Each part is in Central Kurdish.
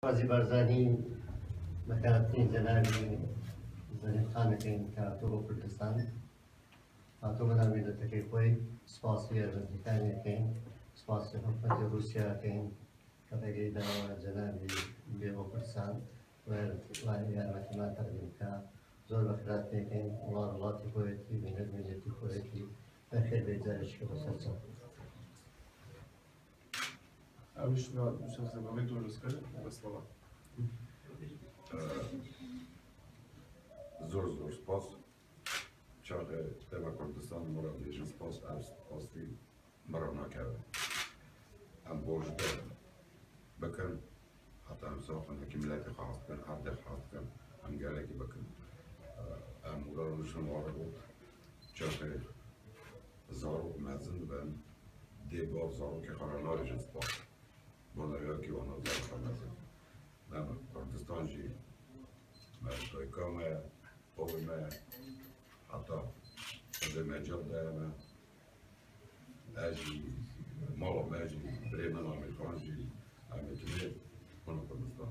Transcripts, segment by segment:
غازی بارزانی بەکارهاتنی جەنابی زەلیم خانەکەین کە هاتووە بۆ کوردستان، هاتووە بە ناو میلەتەکەی خۆی. سوپاسی یارمەتیەکانیەکەین، سوپاسی حکومەتی رووسیاکەین کە ڕێگەی داوە جەنابی بێ بۆ کوردستان یارمەتیمان تەقدیم بکە. زۆر بەکارهاتنیەکەین وڵاتی خۆیەتی میلەتی خۆیەتی بەخێر بێت جارێکیکە بەسەر چەند. Abyś musiał zamawiać dużo bez słowa. Zor spas. Çare deva Kurdistan moravdejin spas ev spasî merav nakeve. Em bojde bikin heta em zaxin hekî milletê xwe hast bikin, erdê xwe hast bikin, em gelekî bikin. Em moravdejin ware got çare zarok mezin dibin, dê bav zarokê xwe re narêjin spas. Bonayaki ona zaten ben Kurdistan'cı ben doykame ovme hatta de mecalde ben aji mala meji bremen Amerikancı Amerika'da onu Kurdistan.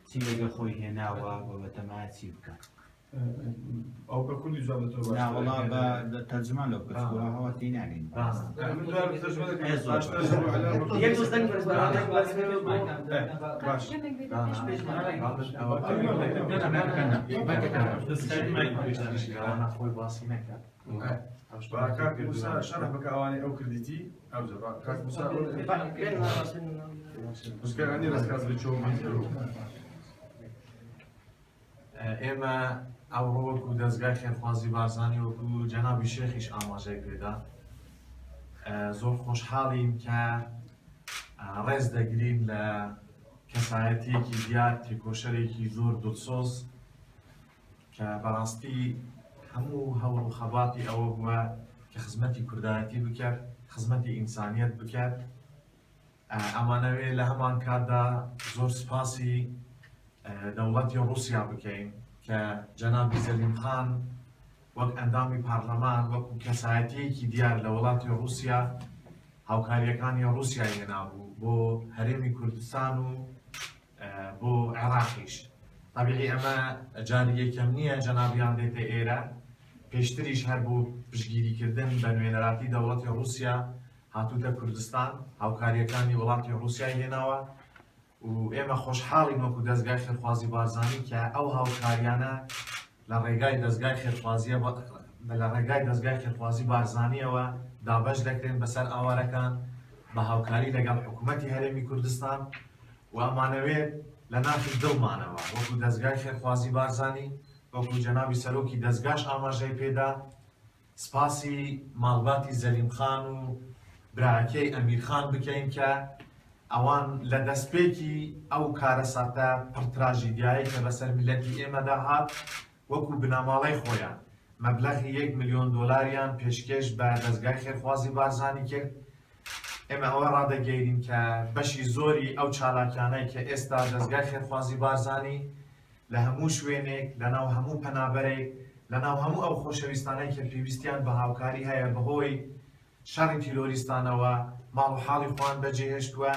سیلەگە خۆی هێناوە بە تەماچی بکە. أو بكل إجابة توبة. لا والله بترجمان لو بس هو هو تيناني. كاك موسى شرح بك أواني أو كرديتي أو جبا كاك موسى بس كان عندي راسكاز بتشوف ئێمە ئەوڕۆ وەکو دەستگای خێرخوازی بارزانی وەکو جەنابی شێخیش ئاماژەی پێدا زۆر خۆشحاڵیم کە ڕێز دەگرین لە کەسایەتیەکی دیار تێکۆشەرێکی زۆر دڵسۆز کە بەڕاستی هەموو هەوڵ و خەباتی ئەوە بووە کە خزمەتی کوردایەتی بکات، خزمەتی ئینسانیەت بکات. ئەمانەوێ لە هەمان کاتدا زۆر سوپاسی دەوڵەتی رووسیا بکەین کە جەنابی زەلیم خان وەک ئەندامی پارلەمان وەکو کەسایەتیەکی دیار لە وڵاتی رووسیا هاوکاریەکانی رووسیای هێنابوو بۆ هەرێمی کوردستان و بۆ عێراقیش. طبیعی ئەمە جاری یەکەم نییە جەنابیان دێتە ئێرە، پێشتریش هەر بۆ پشتگیریکردن بە نوێنەراتی دەوڵەتی رووسیا هاتووتە کوردستان، هاوکاریەکانی وڵاتی رووسیای هێناوە و ئێمە خۆشحاڵین وەکو دەستگای خێرخوازی بارزانی کە ئەو هاوکاریانە لە ڕێگای دەستگای خێرخوازی بارزانیەوە دابەش دەکرێن بەسەر ئاوارەکان بە هاوکاری لەگەڵ حکوومەتی هەرێمی کوردستان و ئەمانەوێت لە ناخی دڵمانەوە وەکو دەستگای خێرخوازی بارزانی وەکو جەنابی سەرۆکی دەستگاش ئاماژەی پێدا سپاسی ماڵباتی زەلیم خان و براکەی ئەمیر خان بکەین کە ئەوان لە دەستپێکی ئەو کارە ساتە پڕتراژیدیایی کە بەسەر میلەتی ئێمەدا هات وەکو بنەماڵەی خۆیان مەبلەغی 1 ملیۆن دۆلاریان پێشکەش بە دەستگای خێرخوازی بارزانی کرد. ئێمە ئەوە ڕادەگەیرین کە بەشی زۆری ئەو چالاکیانەی کە ئێستا دەستگای خێرخوازی بارزانی لە هەموو شوێنێک لەناو هەموو پەنابەرێک لەناو هەموو ئەو خۆشەویستانەی کە پێویستیان بە هاوکاری هەیە بەهۆی شەڕی تیرۆریستانەوە ماڵ و حاڵی خۆیان بەجێهێشتووە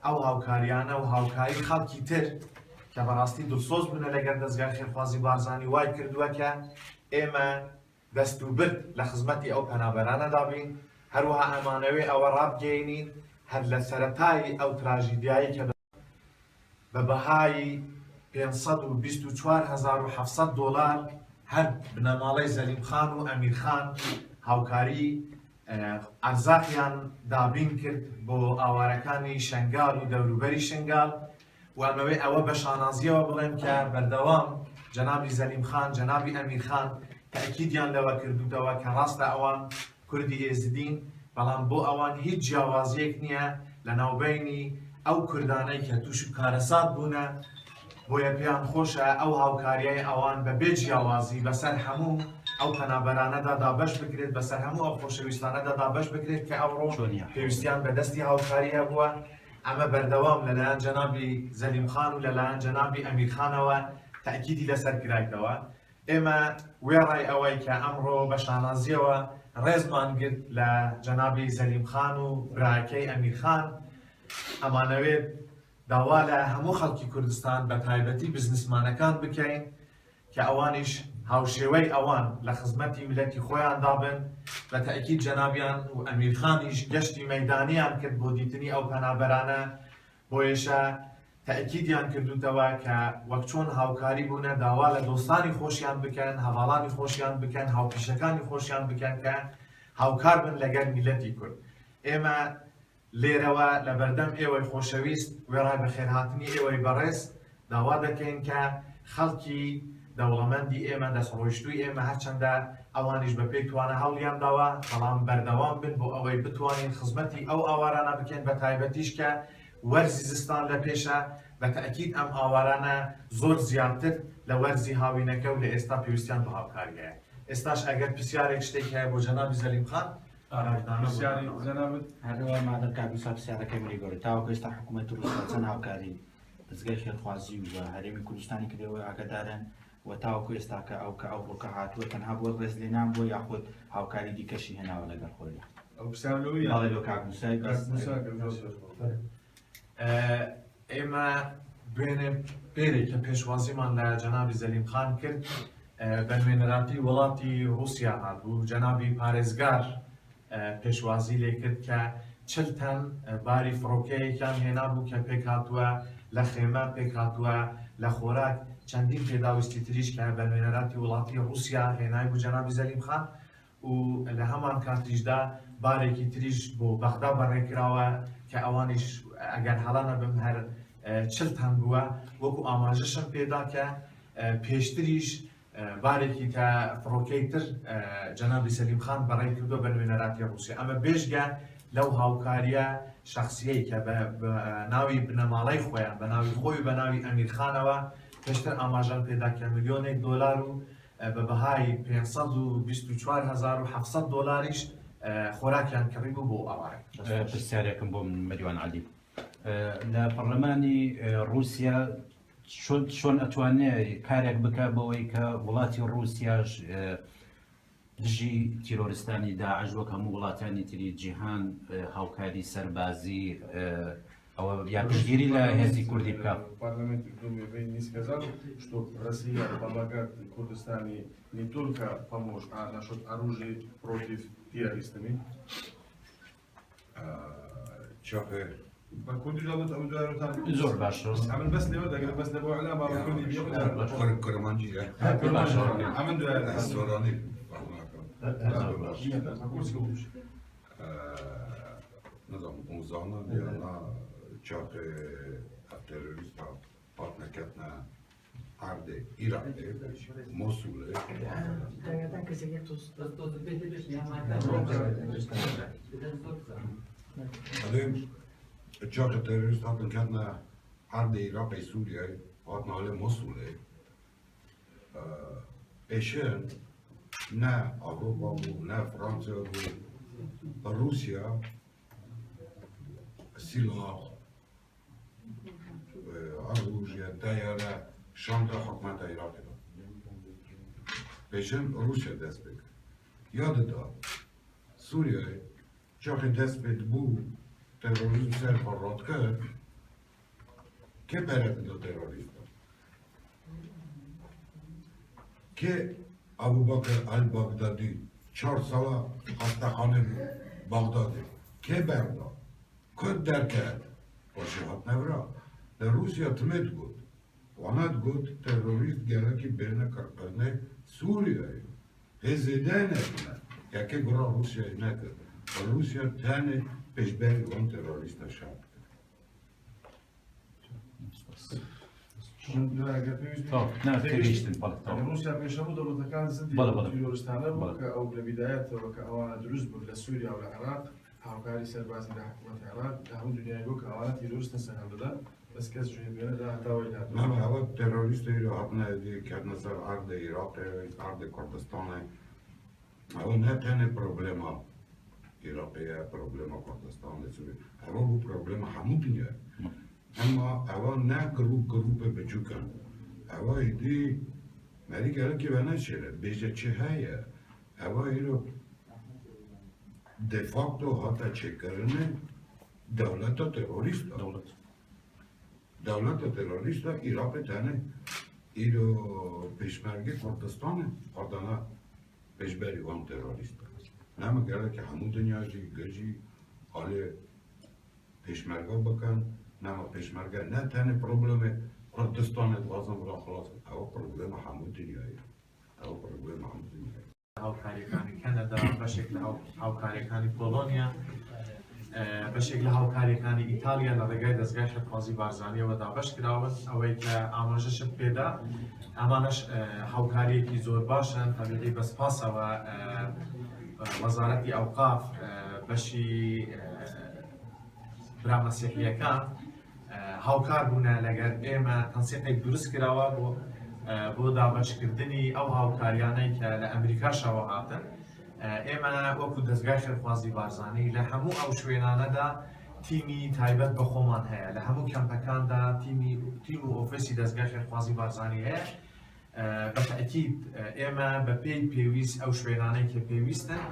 ئەو هاوکاریانە و هاوکاری خەڵکی تر کە بەڕاستی دڵسۆز بوونە لەگەڵ دەستگای خێرخوازی بارزانی وای کردووە کە ئێمە دەست و برد لە خزمەتی ئەو پەنابەرانەدا بین، هەروەها ئەمانەوێ ئەوە ڕابگەینین هەر لە سەرەتایی ئەو تراژیدیایی کە بە بەهای 524,700 دۆلار هەر بنەماڵەی زەلیم خان و ئەمیر خان هاوکاری ئەرزاقیان دابین کرد بۆ ئاوارەکانی شەنگال و دەوروبەری شنگال و ئەمەوێ ئەوە بە شانازیەوە بڵێن کە بەردەوام جەنابی زەلیم خان جەنابی ئەمیر خان تەئکیدیان لەوە کردوتەوە کە ڕاستە ئەوان کوردی ئێزدین، بەڵام بۆ ئەوان هیچ جیاوازیەک نییە لە ناوبەینی ئەو کوردانەی کە تووش و کارەسات بوونە بۆیە پێیان خۆشە ئەو هاوکاریای ئەوان بە بێ جیاوازی بەسەر هەموو ئەو پەنابەرانەدا دابەش بکرێت، بەسەر هەموو ئەو خۆشەویستانەدا دابەش بکرێت کە ئەوڕۆ پێویستیان بە دەستی هاوکاری هەبووە. ئەمە بەردەوام لەلایەن جەنابی زەلیم خان و لەلایەن جەنابی ئەمیر خانەوە تەئکیدی لەسەر کرایتەوە. ئێمە وێڕای ئەوەی کە ئەمڕۆ بە شانازیەوە ڕێزمان گرت لە جەنابی زەلیم خان و براکەی ئەمیر خان ئەمانەوێت داوا لە هەموو خەڵکی کوردستان بە تایبەتی بزنسمانەکان بکەین کە ئەوانیش هاوشێوەی ئەوان لە خزمەتی ملەتی خۆیان دابن بە تەئکید جەنابیان و ئەمیرخانیش گەشتی مەیدانیان کرد بۆ دیتنی ئەو پەنابەرانە بۆیشە تەئکیدیان کردوتەوە کە وەک چۆن هاوکاری بوونە داوا لە دۆستانی خۆشیان بکەن هەواڵانی خۆشیان بکەن هاوپیشەکانی خۆشیان بکەن کە هاوکار بن لەگەر میلەتی کورد ئێمە لێرەوە لە بەردەم ئێوەی خۆشەویست وێڕای بەخێرهاتنی ئێوەی بەڕێز داوا دەکەین کە خەڵکی دەوڵەمەندی ئێمە دەستڕۆیشتووی ئێمە هەرچەندە ئەوانیش بە پێی توانە هەوڵیان داوە بەڵام بەردەوام بن بۆ ئەوەی بتوانین خزمەتی ئەو ئاوارانە بکەین بە تایبەتیش کە وەرزی زستان لە پێشە بە تەئکید ئەم ئاوارانە زۆر زیاتر لە وەرزی هاوینەکە و لە ئێستا پێویستیان بە هاوکاریەیە ئێستاش ئەگەر پرسیارێک شتێک هەیە بۆ جەنابی زەلیم خان پرسیاری جەنابەت هەروە مادەم کابیسا پرسیارەکەی مری گەورە تاوەکو ئێستا حکوومەت رووسیا چەند هاوکاری دەستگای خێرخوازی و هەرێمی کوردستانی کردەوە ئاگادارن و تاوەکو ئێستا کە ئەو ڕۆکە هاتووە تەنها بۆ ڕێزلێنان بۆ یاخود هاوکاری دیکەشی هێناوە لەگەڵ خۆی ئەو پرسیار لەوەی باڵێ لۆ کاکموسای ئێمە دوێنێ پێرێک کە پێشوازیمان لە جەنابی زەلیم خان کرد بە نوێنەراتی وڵاتی رووسیا هاتبوو جەنابی پارێزگار پێشوازی لێ کرد کە 40 تەن باری فڕۆکەیەکیان هێنابوو کە پێک هاتووە لە خێمە پێک هاتووە لە خۆراک چەندین پێداویستی تریش کە بە نوێنەراتی وڵاتی رووسیا هێنای بوو جەنابی زەلیم خان و لە هەمان کاتریشدا بارێکی تریش بۆ بەغدا بەڕێکراوە کە ئەوانیش ئەگەر هەڵانە بم هەر 40 تەن بووە وەکو ئاماژەشم پێدا کە پێشتریش بارێکی تا فڕۆکەی تر جەنابی سەلیم خان بەڕێ کردو بە نوێنەراتی رووسیا ئەمە بێژگە لەو هاوکاریە شخصیەی کە بە ناوی بنەماڵەی خۆیان بە ناوی خۆی بە ناوی ئەمیرخانەوە پێشتر ئاماژان پێدا کە ملیۆنێک دۆلار و بە بەهای 524,700 دۆلاریش خۆراکیان کڕی بوو بۆ ئەوارە پرسیارێکم بۆ مەریوان عەلی لە پەرلەمانی رووسیا چۆن ئەتوانێت کارێک بکە بەوەی کە وڵاتی رووسیاش دژی تیرۆریستانی داعش وەک هەموو وڵاتانی تری جیهان هاوکاری سەربازی ئەوە یاگیری лە هێزی کوردی بکە. Парламент Думы не сказал, что Россия помогает Курдистане не только помочь, а насчет оружия против террористами. چاقه بكل جوابات أو جوابات زۆر باشە. عمل بس لو ده بس لو إعلام أو كل يوم. کرمانجیه عمل ده. سورانی نظام اوزانا دیانا چاقه تروریست پات نکتنا عرض ایرانه موصوله Adem çakı terörist hakkın kendine harde Irak'ı Suriye hakkın hale Mosul'e eşen ne Avrupa bu, ne Fransa bu, Rusya silah, arujye, teyare, şanta hükümete Irak'ı eşen Rusya destek. Yadı da Suriye çakı despet bu terörizm serparrat kırk ke peret do terörist ke Abu Bakr al-Baghdadi 4 sala hastaxane Baghdadi ke berda kod derket başhat nevra der Rusya tmet gut vanat gut terörist gereki birine karpane Suriye hezeden etme ya ke gura Rusya ne kadar روسیا تنه پشبری اون تروریست شد روسیا پێشەوە دەوڵەتەکان زندی تیرۆریستانە بوو کە ئەو لە بیدایەتەوە کە ئەوانە دروست بوون لە سووریا و لە عێراق هاوکاری سەربازی لە حکوومەتی عێراق لە هەموو دنیای بوو کە ئەوانە تیرۆریستە سەرهەڵ دەدەن بەس کەس ژێبێنەدا هەتاوەی ناتوانێت. نعم هذا تروریست رو هاتنا دی کردن سر عرض عراق عرض کردستان هذا نه تنه پروبلما Irak'ya problema Kurdistan'da Suriye. Ama bu problem hamut dünya. Ama ava ne grup becukan. Ava idi Amerika ki bana şöyle beje çehaya. Ava ilo de facto hatta çekerine دولت تروریست دولت تروریست عراق تنه ایرو پیشمرگی کردستانه خودانا پیشبری وان تروریست نما گره که همون دنیا گرجی حالی پیشمرگا بکن نما پیشمرگا نه تنه پروبلم کردستانه لازم را خلاص او پروبلم همون دنیایه او پروبلم همون دنیایه هاوکاریەکانی کەنەدا بەشێک لە هاوکاریەکانی پۆلۆنیا بەشێک لە هاوکاریەکانی ئیتالیا لە ڕێگای دەستگای شەرخوازی بارزانیەوە دابەش کراون ئەوەی کە ئاماژەشم پێدا ئەمانەش هاوکاریەکی زۆر باشن تەبیعی بەسپاسەوە وەزارەتی ئەوقاف بەشی برا مەسیحیەکان هاوکار بوونە لەگەر ئێمە تەنسیقێک دروست کراوە بۆ دابەشکردنی ئەو هاوکاریانەی کە لە ئەمریکاشەوە هاتن ئێمە وەکو دەستگای خێرخوازی بارزانی لە هەموو ئەو شوێنانەدا تیمی تایبەت بە خۆمان هەیە لە هەموو کەمپەکاندا تیم و ئۆفیسی دەستگای خێرخوازی بارزانی هەیە بە تەئکید ئێمە بە پێی پێویست ئەو شوێنانەی کە پێویستن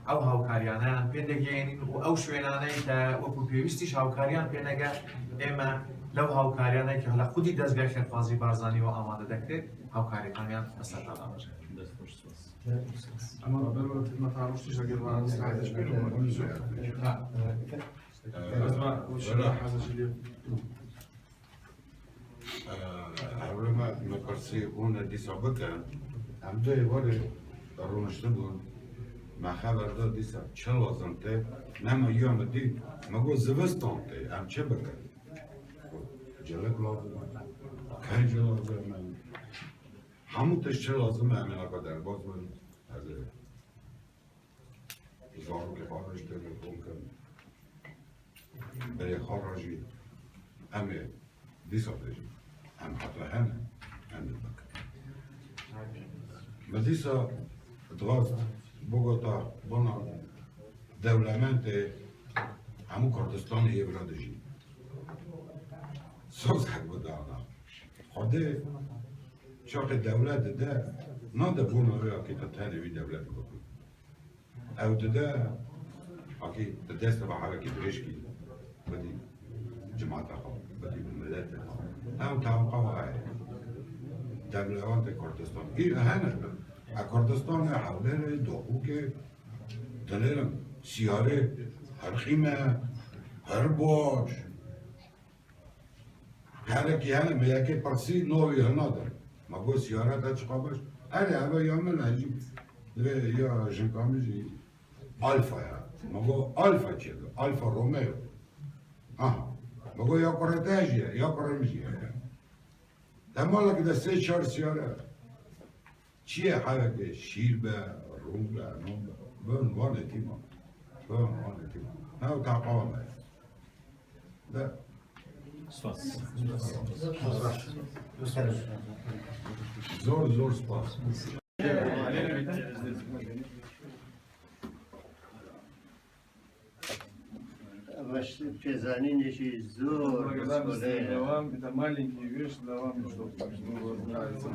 ئەو هاوکاریانیان پێدەگەێنین و ئەو شوێنانەی کە وەکو پێویستیش هاوکاریان پێنەگە ئێمە لەو هاوکاریانەی کە لە خودی دەستگای خێرخوازی بارزانیەوە ئامادە دەکرێت هاوکاریەکانیان بەسەردا دابەشێت. اما بەرەوە ما تعرفتش اگر ما ساعدش بينهم هەوڵەمە مەپەرسی بوونە دیسا بکەن ئەم دوێ وەرێ ڕۆنشتە بوون مەخەبەردا دیسا چ لازم تێ نەمە یامە دی مەگۆ زڤستان تێ ئەم چه بکەن جەلەک لازمە کەنج لازمە هەموو تش چه لازمە ئەمێنەکە دەرباز بن از زارو که خارج تلفون کن به خارجی همه دیسا دیجی هم حتی همه بکن و دیسا دراست بوگوتا بنا دولمنت همو کردستان ایبرادجی سوز حق بدانا خوده چاق دولت ده ناده بونا روی که تا تنوی دولت بکن او ده اکی دست با حرکی برشکی بدی جماعت خواه بدی ملت خواه او توقع های دولت کردستان این هنه کردستان حوله دوخو که دلیرم سیاره هر خیمه هر باش هرکی هنه میگه پرسی نوی هنادر ما گو سیاره تا چقا باش اره اوه یامن عجیب یا جنکامیجی آلفا یا ما گو آلفا چیه دو آلفا رومیو آها ما گو یا کرتاجیه یا کرمجیه دمالا که ده سه چار سیاره چیه حوکه شیر به روم به نوم به به عنوان تیما نو تاقوامه ده زور سپاس Amaż przezwanie się zor, Давам, это маленькие вещи, давам, чтобы нравится.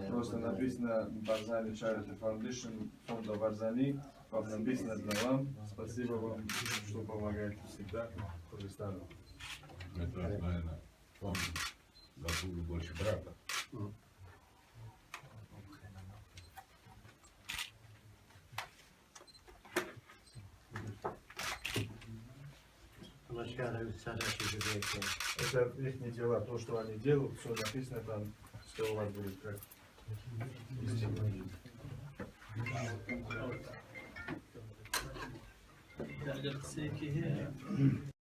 Просто написано Барзани Charity Foundation, фонда Барзани, вам написано для вам. Спасибо вам, что помогаете всегда Кыргызстану. Это, наверное, фонд заслуги больше брата. Это их дела, то, что они делают, все написано там, что у вас будет как истина.